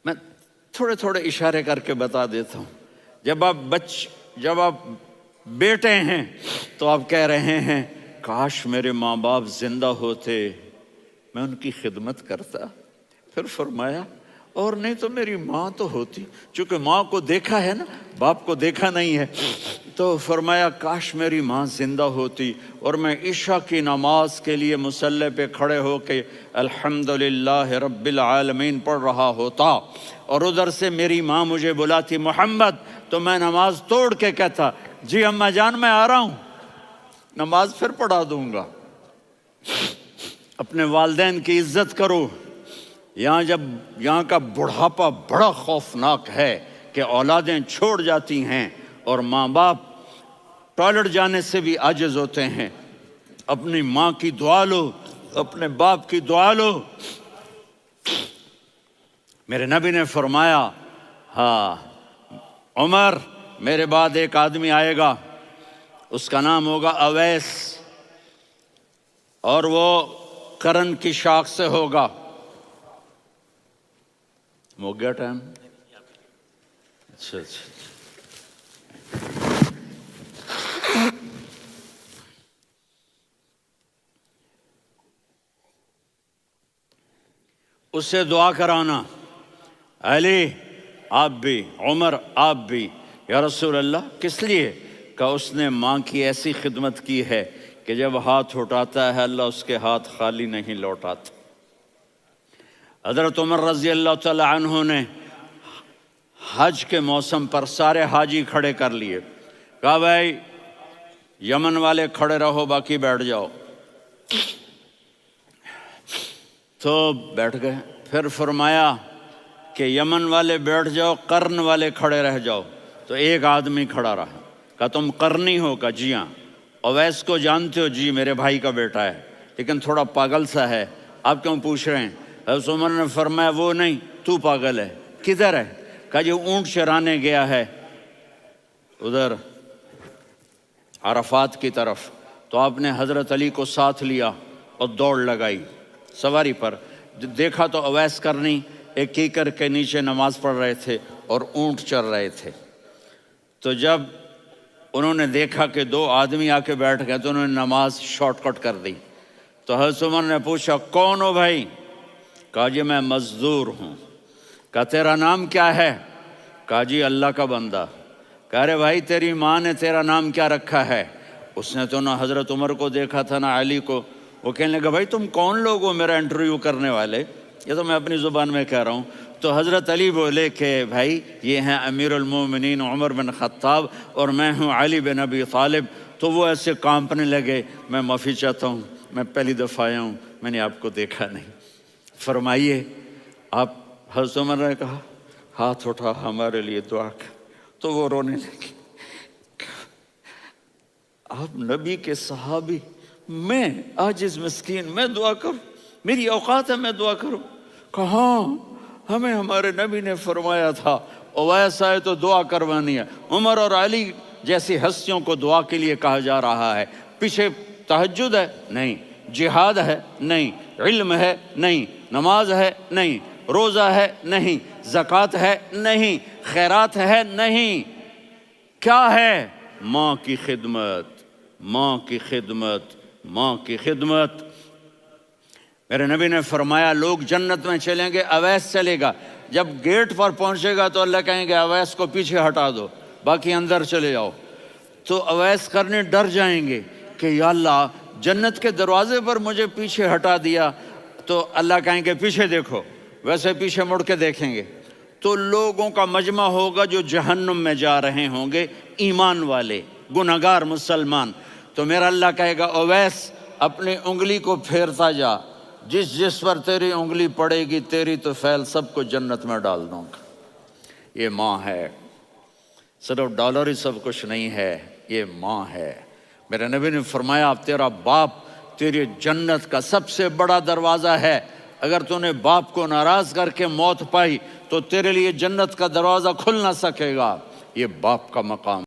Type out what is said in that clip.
میں تھوڑے تھوڑے اشارے کر کے بتا دیتا ہوں. جب آپ بیٹے ہیں تو آپ کہہ رہے ہیں کاش میرے ماں باپ زندہ ہوتے، میں ان کی خدمت کرتا. پھر فرمایا اور نہیں تو میری ماں تو ہوتی. چونکہ ماں کو دیکھا ہے نا، باپ کو دیکھا نہیں ہے، تو فرمایا کاش میری ماں زندہ ہوتی اور میں عشاء کی نماز کے لیے مصلی پہ کھڑے ہو کے الحمدللہ رب العالمین پڑھ رہا ہوتا، اور ادھر سے میری ماں مجھے بلاتی محمد، تو میں نماز توڑ کے کہتا جی اماں جان میں آ رہا ہوں، نماز پھر پڑھا دوں گا. اپنے والدین کی عزت کرو. یہاں کا بڑھاپا بڑا خوفناک ہے کہ اولادیں چھوڑ جاتی ہیں اور ماں باپ ٹوائلٹ جانے سے بھی عاجز ہوتے ہیں. اپنی ماں کی دعا لو، اپنے باپ کی دعا لو. میرے نبی نے فرمایا ہاں عمر میرے بعد ایک آدمی آئے گا، اس کا نام ہوگا اویس، اور وہ قرن کی شاخ سے ہوگا. ہو گیا ٹائم؟ اچھا. اس سے دعا کرانا، علی آپ بھی، عمر آپ بھی. یا رسول اللہ کس لیے؟ کہ اس نے ماں کی ایسی خدمت کی ہے کہ جب ہاتھ اٹھاتا ہے اللہ اس کے ہاتھ خالی نہیں لوٹاتا. حضرت عمر رضی اللہ تعالی عنہ نے حج کے موسم پر سارے حاجی کھڑے کر لیے، کہا بھائی یمن والے کھڑے رہو باقی بیٹھ جاؤ. تو بیٹھ گئے. پھر فرمایا کہ یمن والے بیٹھ جاؤ، قرن والے کھڑے رہ جاؤ. تو ایک آدمی کھڑا رہا. کہا تم قرنی ہو؟ کہا جی ہاں. اویس کو جانتے ہو؟ جی میرے بھائی کا بیٹا ہے لیکن تھوڑا پاگل سا ہے، آپ کیوں پوچھ رہے ہیں؟ حضرت عمر نے فرمایا وہ نہیں، تو پاگل ہے. کدھر ہے؟ کہا جی اونٹ چرانے گیا ہے ادھر عرفات کی طرف. تو آپ نے حضرت علی کو ساتھ لیا اور دوڑ لگائی سواری پر. دیکھا تو اویس کرنی ایک کیکر کے نیچے نماز پڑھ رہے تھے اور اونٹ چر رہے تھے. تو جب انہوں نے دیکھا کہ دو آدمی آ کے بیٹھ گئے تو انہوں نے نماز شارٹ کٹ کر دی. تو حضرت عمر نے پوچھا کون ہو بھائی؟ کہا جی میں مزدور ہوں. کہا تیرا نام کیا ہے؟ کہا جی اللہ کا بندہ. کہا رے بھائی تیری ماں نے تیرا نام کیا رکھا ہے؟ اس نے تو نہ حضرت عمر کو دیکھا تھا نہ علی کو. وہ کہنے لگا بھائی تم کون لوگ ہو میرا انٹرویو کرنے والے؟ یہ تو میں اپنی زبان میں کہہ رہا ہوں. تو حضرت علی بولے کہ بھائی یہ ہیں امیر المومنین عمر بن خطاب اور میں ہوں علی بن ابی طالب. تو وہ ایسے کانپنے لگے. میں معافی چاہتا ہوں، میں پہلی دفعہ آیا ہوں، میں نے آپ کو دیکھا نہیں. فرمائیے آپ. حضرت عمر نے کہا ہاتھ اٹھا ہمارے لیے دعا کر. تو وہ رونے لگے. آپ نبی کے صحابی، میں عاجز مسکین میں دعا کروں؟ میری اوقات ہے میں دعا کروں؟ کہاں ہمیں ہمارے نبی نے فرمایا تھا اویس آئے تو دعا کروانی ہے. عمر اور علی جیسی ہستیوں کو دعا کے لیے کہا جا رہا ہے. پیچھے تہجد ہے؟ نہیں. جہاد ہے؟ نہیں. علم ہے؟ نہیں. نماز ہے؟ نہیں. روزہ ہے؟ نہیں. زکوٰۃ ہے؟ نہیں. خیرات ہے؟ نہیں. کیا ہے؟ ماں کی خدمت، ماں کی خدمت، ماں کی خدمت. میرے نبی نے فرمایا لوگ جنت میں چلیں گے، اویس چلے گا. جب گیٹ پر پہنچے گا تو اللہ کہیں گے اویس کو پیچھے ہٹا دو، باقی اندر چلے جاؤ. تو اویس کرنے ڈر جائیں گے کہ یا اللہ جنت کے دروازے پر مجھے پیچھے ہٹا دیا. تو اللہ کہیں گے پیچھے دیکھو، ویسے پیچھے مڑ کے دیکھیں گے تو لوگوں کا مجمع ہوگا جو جہنم میں جا رہے ہوں گے، ایمان والے، گنہگار مسلمان. تو میرا اللہ کہے گا اویس اپنی انگلی کو پھیرتا جا، جس پر تیری انگلی پڑے گی تیری تو فیل سب کو جنت میں ڈال دوں گا. یہ ماں ہے. صرف ڈالر ہی سب کچھ نہیں ہے، یہ ماں ہے. میرے نبی نے فرمایا اب تیرا باپ تیری جنت کا سب سے بڑا دروازہ ہے. اگر تو نے باپ کو ناراض کر کے موت پائی تو تیرے لیے جنت کا دروازہ کھل نہ سکے گا. یہ باپ کا مقام